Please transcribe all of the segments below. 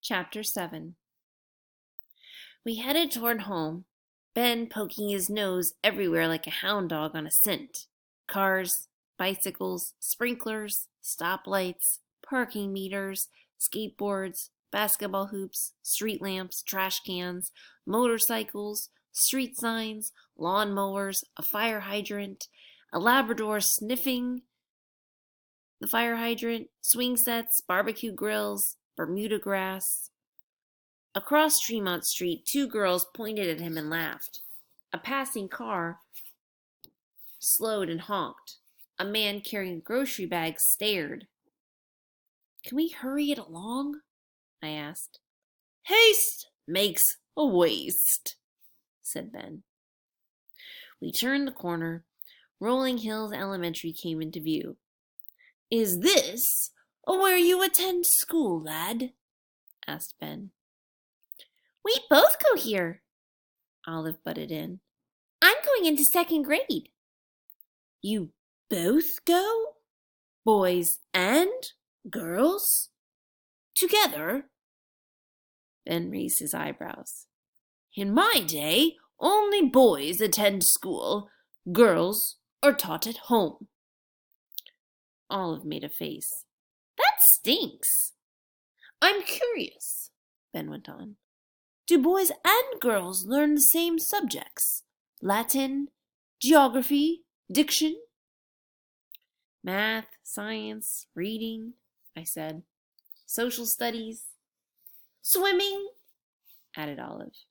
Chapter 7. We headed toward home, Ben poking his nose everywhere like a hound dog on a scent. Cars, bicycles, sprinklers, stoplights, parking meters, skateboards, basketball hoops, street lamps, trash cans, motorcycles, street signs, lawn mowers, a fire hydrant, a Labrador sniffing the fire hydrant, swing sets, barbecue grills, Bermuda grass. Across Tremont Street, two girls pointed at him and laughed. A passing car slowed and honked. A man carrying grocery bags stared. "Can we hurry it along?" I asked. "Haste makes a waste," said Ben. We turned the corner. Rolling Hills Elementary came into view. "Is this where you attend school, lad?" asked Ben. "We both go here," Olive butted in. "I'm going into second grade." "You both go? Boys and girls? Together?" Ben raised his eyebrows. "In my day, only boys attend school. Girls are taught at home." Olive made a face. "That stinks." "I'm curious," Ben went on. "Do boys and girls learn the same subjects? Latin, geography, diction?" "Math, science, reading," I said. "Social studies." "Swimming," added Olive.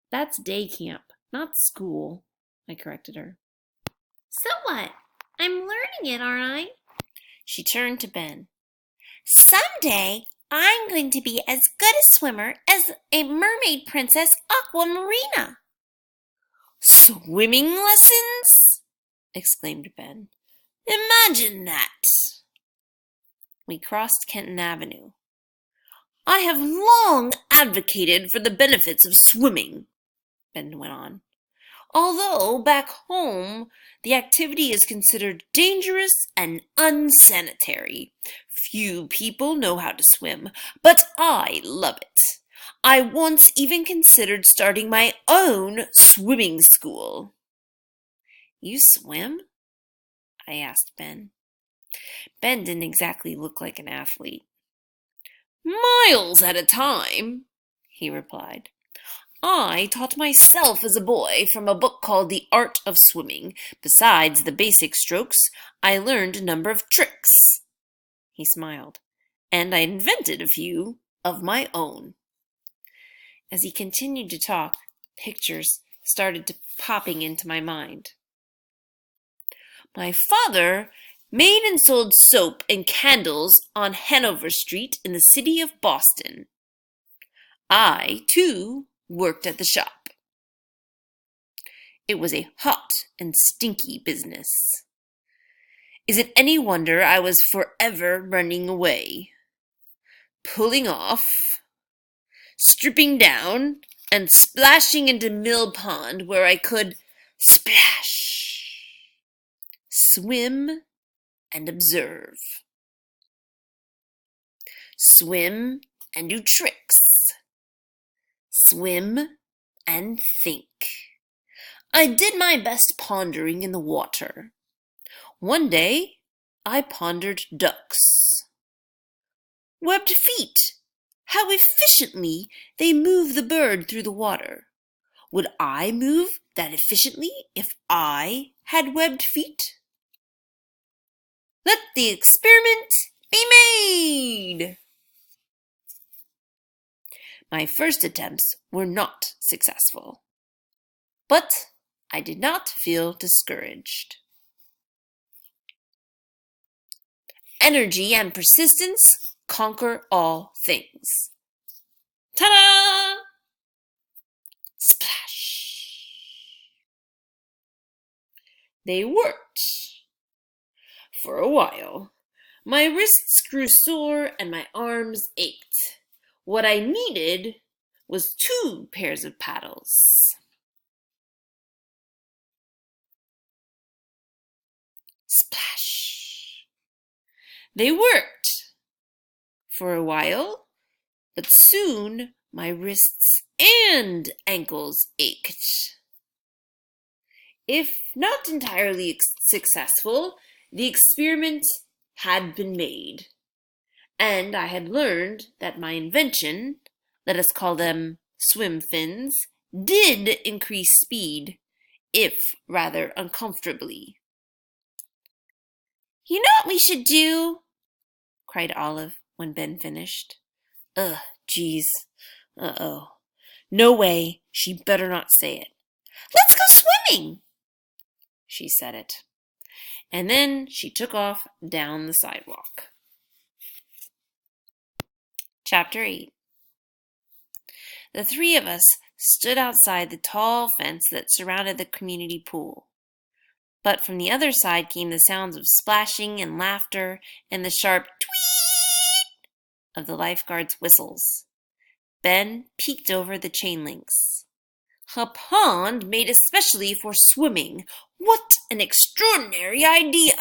"That's day camp, not school," I corrected her. "So what? I'm learning it, aren't I?" She turned to Ben. "Someday I'm going to be as good a swimmer as a mermaid princess Aquamarina." "Swimming lessons?" exclaimed Ben. "Imagine that." We crossed Kenton Avenue. "I have long advocated for the benefits of swimming," Ben went on. "Although back home the activity is considered dangerous and unsanitary. Few people know how to swim, but I love it. I once even considered starting my own swimming school." "You swim?" I asked Ben. Ben didn't exactly look like an athlete. "Miles at a time," he replied. "I taught myself as a boy from a book called The Art of Swimming. Besides the basic strokes, I learned a number of tricks." He smiled. "And I invented a few of my own." As he continued to talk, pictures started popping into my mind. "My father made and sold soap and candles on Hanover Street in the city of Boston. I, too, worked at the shop. It was a hot and stinky business. Is it any wonder I was forever running away, pulling off, stripping down, and splashing into Mill Pond where I could splash, swim, and observe. Swim and do tricks. Swim and think. I did my best pondering in the water. One day, I pondered ducks. Webbed feet! How efficiently they move the bird through the water. Would I move that efficiently if I had webbed feet? Let the experiment be made! My first attempts were not successful, but I did not feel discouraged. Energy and persistence conquer all things. Ta-da! Splash! They worked. For a while, my wrists grew sore and my arms ached. What I needed was 2 pairs of paddles. Splash! They worked. For a while, but soon my wrists and ankles ached. If not entirely successful, the experiment had been made, and I had learned that my invention, let us call them swim fins, did increase speed, if rather uncomfortably. "You know what we should do?" cried Olive when Ben finished. "Ugh, geez. Uh-oh. No way. She better not say it." "Let's go swimming." She said it. And then she took off down the sidewalk. Chapter 8. The three of us stood outside the tall fence that surrounded the community pool. But from the other side came the sounds of splashing and laughter and the sharp tweet of the lifeguards' whistles. Ben peeked over the chain links. "A pond made especially for swimming. What an extraordinary idea!"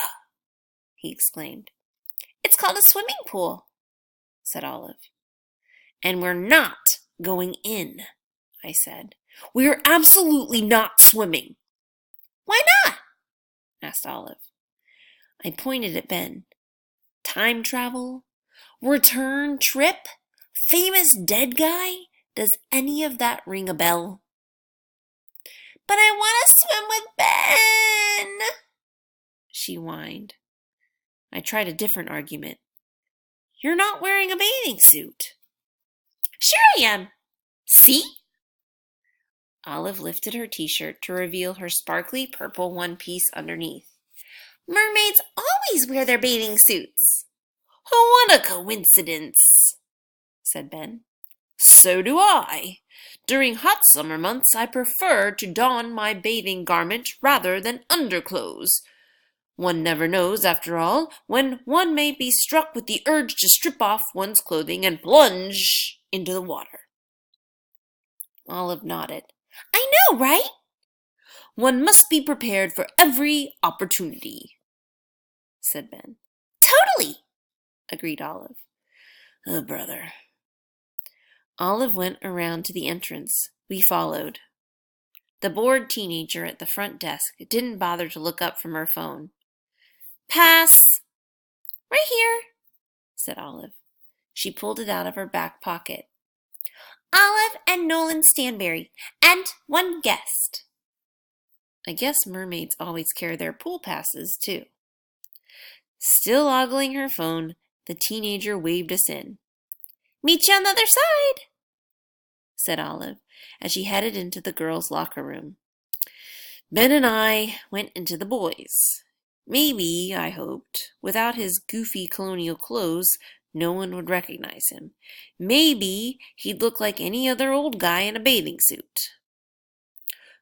he exclaimed. "It's called a swimming pool," said Olive. "And we're not going in," I said. "We're absolutely not swimming." "Why not?" asked Olive. I pointed at Ben. Time travel? Return trip? Famous dead guy? Does any of that ring a bell? "But I want to swim with Ben," she whined. I tried a different argument. "You're not wearing a bathing suit." "Sure I am. See?" Olive lifted her t-shirt to reveal her sparkly purple one-piece underneath. "Mermaids always wear their bathing suits." "Oh, what a coincidence," said Ben. "So do I. During hot summer months, I prefer to don my bathing garment rather than underclothes. One never knows, after all, when one may be struck with the urge to strip off one's clothing and plunge into the water." Olive nodded. "I know, right?" "One must be prepared for every opportunity," said Ben. "Totally," agreed Olive. "Oh, brother." Olive went around to the entrance. We followed. The bored teenager at the front desk didn't bother to look up from her phone. "Pass." "Right here," said Olive. She pulled it out of her back pocket. "Olive and Nolan Stanberry, and one guest." I guess mermaids always carry their pool passes, too. Still ogling her phone, the teenager waved us in. "Meet you on the other side," said Olive, as she headed into the girls' locker room. Ben and I went into the boys'. Maybe, I hoped, without his goofy colonial clothes, no one would recognize him. Maybe he'd look like any other old guy in a bathing suit.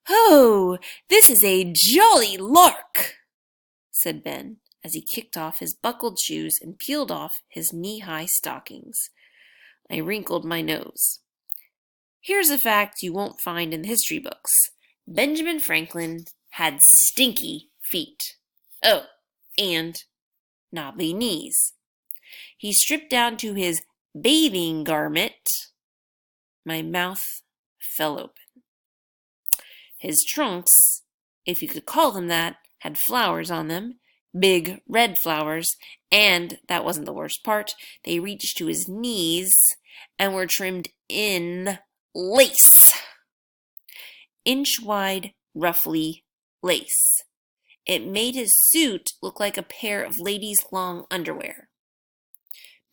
"Oh, this is a jolly lark," said Ben, as he kicked off his buckled shoes and peeled off his knee-high stockings. I wrinkled my nose. Here's a fact you won't find in the history books. Benjamin Franklin had stinky feet. Oh, and knobbly knees. He stripped down to his bathing garment. My mouth fell open. His trunks, if you could call them that, had flowers on them, big red flowers, and, that wasn't the worst part, they reached to his knees and were trimmed in lace. Inch-wide, roughly, lace. It made his suit look like a pair of ladies' long underwear.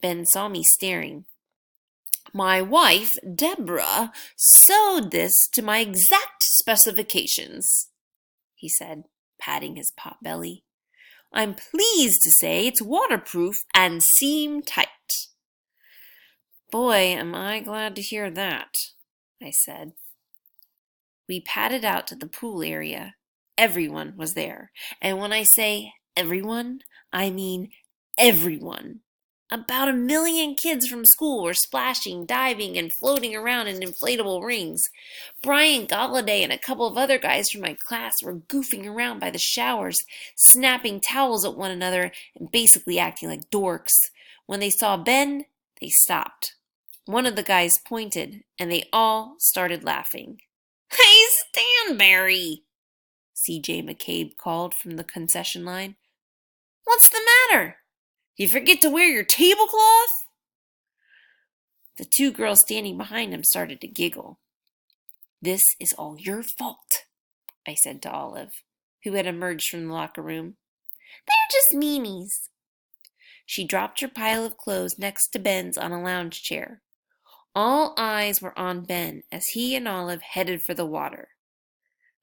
Ben saw me staring. "My wife, Deborah, sewed this to my exact specifications," he said, patting his pot belly. "I'm pleased to say it's waterproof and seam tight." "Boy, am I glad to hear that," I said. We padded out to the pool area. Everyone was there. And when I say everyone, I mean everyone. About 1 million kids from school were splashing, diving, and floating around in inflatable rings. Brian Galladay and a couple of other guys from my class were goofing around by the showers, snapping towels at one another, and basically acting like dorks. When they saw Ben, they stopped. One of the guys pointed, and they all started laughing. "Hey, Stanberry!" C.J. McCabe called from the concession line. "What's the matter? You forget to wear your tablecloth?" The two girls standing behind him started to giggle. "This is all your fault," I said to Olive, who had emerged from the locker room. "They're just meanies." She dropped her pile of clothes next to Ben's on a lounge chair. All eyes were on Ben as he and Olive headed for the water.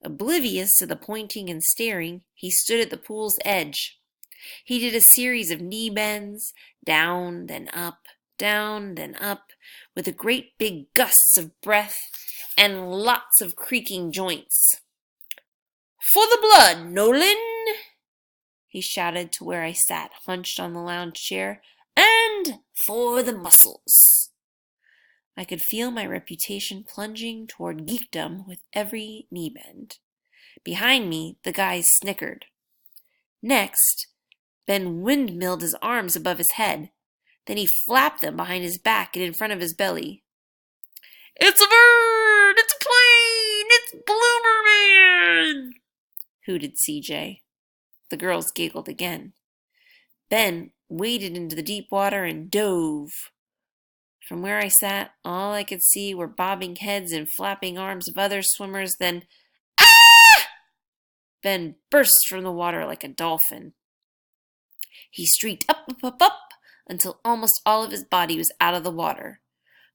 Oblivious to the pointing and staring, he stood at the pool's edge. He did a series of knee bends, down, then up, with a great big gusts of breath and lots of creaking joints. "For the blood, Nolan!" he shouted to where I sat hunched on the lounge chair, "and for the muscles." I could feel my reputation plunging toward geekdom with every knee bend. Behind me, the guys snickered. Next, Ben windmilled his arms above his head. Then he flapped them behind his back and in front of his belly. "It's a bird! It's a plane! It's Bloomerman!" hooted CJ. The girls giggled again. Ben waded into the deep water and dove. From where I sat, all I could see were bobbing heads and flapping arms of other swimmers. Then, "Ah!" Ben burst from the water like a dolphin. He streaked up until almost all of his body was out of the water.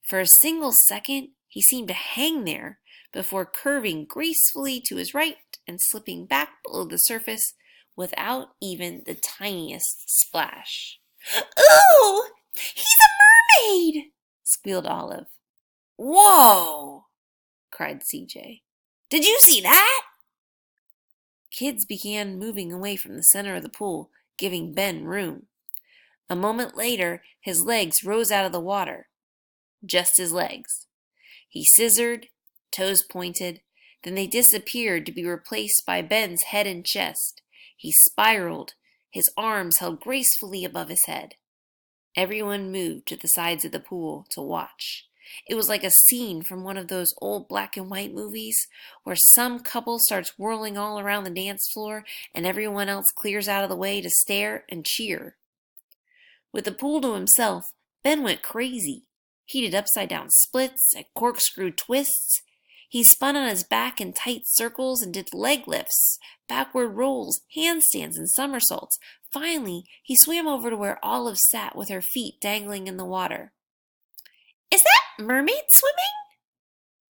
For a single second, he seemed to hang there before curving gracefully to his right and slipping back below the surface without even the tiniest splash. "Ooh! He's a mermaid!" squealed Olive. "Whoa!" cried CJ. "Did you see that?" Kids began moving away from the center of the pool, giving Ben room. A moment later, his legs rose out of the water. Just his legs. He scissored, toes pointed, then they disappeared to be replaced by Ben's head and chest. He spiraled, his arms held gracefully above his head. Everyone moved to the sides of the pool to watch. It was like a scene from one of those old black and white movies where some couple starts whirling all around the dance floor and everyone else clears out of the way to stare and cheer. With the pool to himself, Ben went crazy. He did upside-down splits and corkscrew twists. He spun on his back in tight circles and did leg lifts, backward rolls, handstands, and somersaults. Finally, he swam over to where Olive sat with her feet dangling in the water. "Is that mermaid swimming?"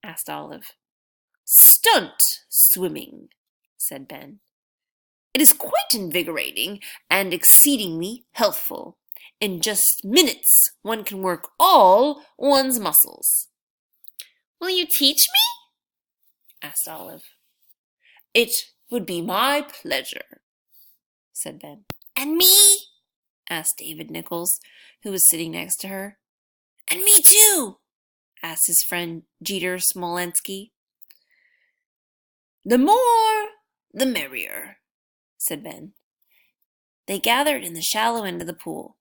asked Olive. "Stunt swimming," said Ben. "It is quite invigorating and exceedingly healthful. In just minutes, one can work all one's muscles." "Will you teach me?" asked Olive. "It would be my pleasure," said Ben. "And me?" asked David Nichols, who was sitting next to her. "And me too," asked his friend Jeter Smolensky. "The more, the merrier," said Ben. They gathered in the shallow end of the pool.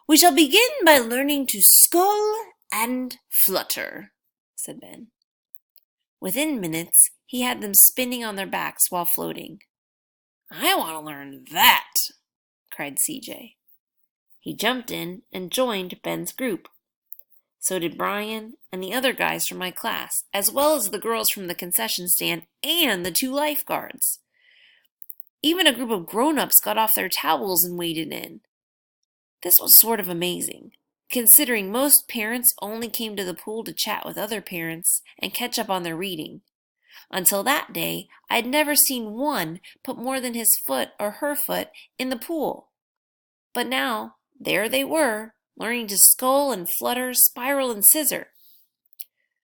"We shall begin by learning to scull and flutter," said Ben. Within minutes, he had them spinning on their backs while floating. "I want to learn that," cried CJ. He jumped in and joined Ben's group. So did Brian and the other guys from my class, as well as the girls from the concession stand and the two lifeguards. Even a group of grown-ups got off their towels and waded in. This was sort of amazing, considering most parents only came to the pool to chat with other parents and catch up on their reading. Until that day, I'd never seen one put more than his foot or her foot in the pool. But now, there they were, learning to scull and flutter, spiral and scissor.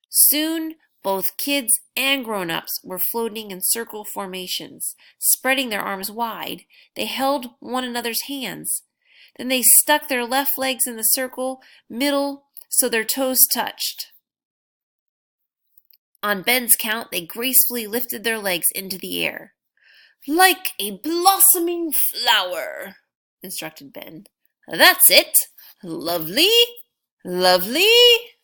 Soon, both kids and grown-ups were floating in circle formations. Spreading their arms wide, they held one another's hands. Then they stuck their left legs in the circle middle so their toes touched. On Ben's count, they gracefully lifted their legs into the air. "Like a blossoming flower," instructed Ben. "That's it. Lovely, lovely."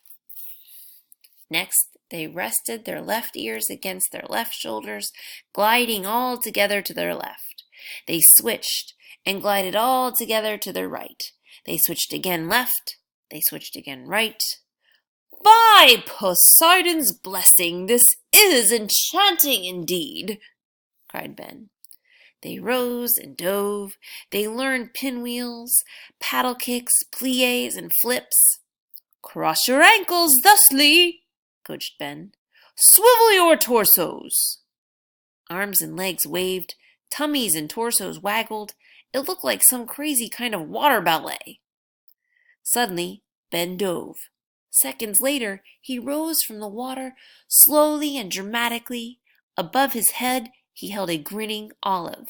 Next, they rested their left ears against their left shoulders, gliding all together to their left. They switched and glided all together to their right. They switched again left. They switched again right. By Poseidon's blessing, this is enchanting indeed, cried Ben. They rose and dove. They learned pinwheels, paddle kicks, plies, and flips. Cross your ankles thusly, coached Ben. Swivel your torsos. Arms and legs waved. Tummies and torsos waggled. It looked like some crazy kind of water ballet. Suddenly, Ben dove. Seconds later, he rose from the water slowly and dramatically. Above his head, he held a grinning olive.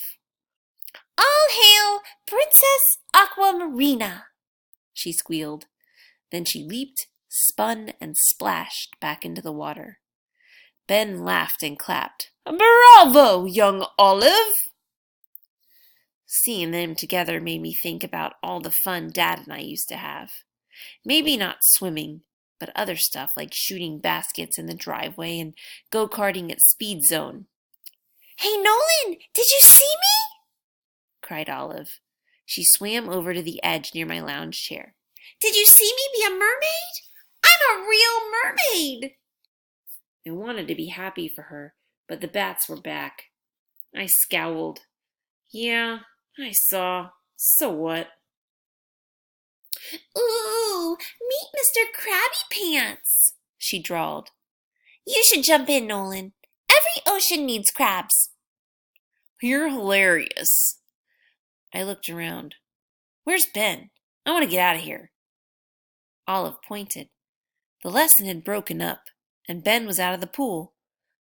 All hail Princess Aquamarina, she squealed. Then she leaped, spun, and splashed back into the water. Ben laughed and clapped. Bravo, young Olive! Seeing them together made me think about all the fun Dad and I used to have. Maybe not swimming, but other stuff like shooting baskets in the driveway and go-karting at Speed Zone. Hey, Nolan, did you see me? Cried Olive. She swam over to the edge near my lounge chair. Did you see me be a mermaid? I'm a real mermaid! I wanted to be happy for her, but the bats were back. I scowled. Yeah, I saw. So what? Ooh, meet Mr. Krabby Pants, she drawled. You should jump in, Nolan. Every ocean needs crabs. You're hilarious. I looked around. Where's Ben? I want to get out of here. Olive pointed. The lesson had broken up, and Ben was out of the pool.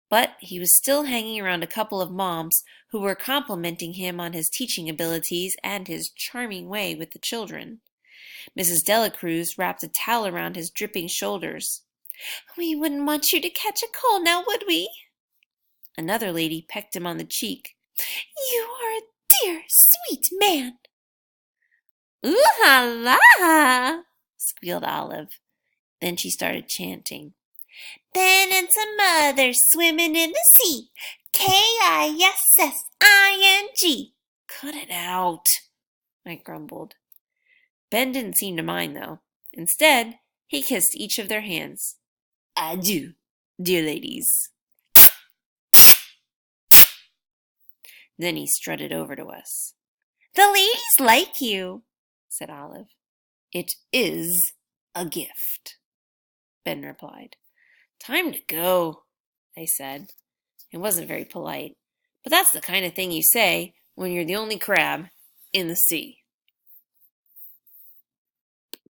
But he was still hanging around a couple of moms who were complimenting him on his teaching abilities and his charming way with the children. Mrs. Delacruz wrapped a towel around his dripping shoulders. We wouldn't want you to catch a cold now, would we? Another lady pecked him on the cheek. You are a dear, sweet man. Ooh-ha-la! Squealed Olive. Then she started chanting. Ben and some others swimming in the sea. K-I-S-S-I-N-G. Cut it out, I grumbled. Ben didn't seem to mind, though. Instead, he kissed each of their hands. Adieu, dear ladies. Then he strutted over to us. The ladies like you, said Olive. It is a gift, Ben replied. Time to go, I said. It wasn't very polite, but that's the kind of thing you say when you're the only crab in the sea.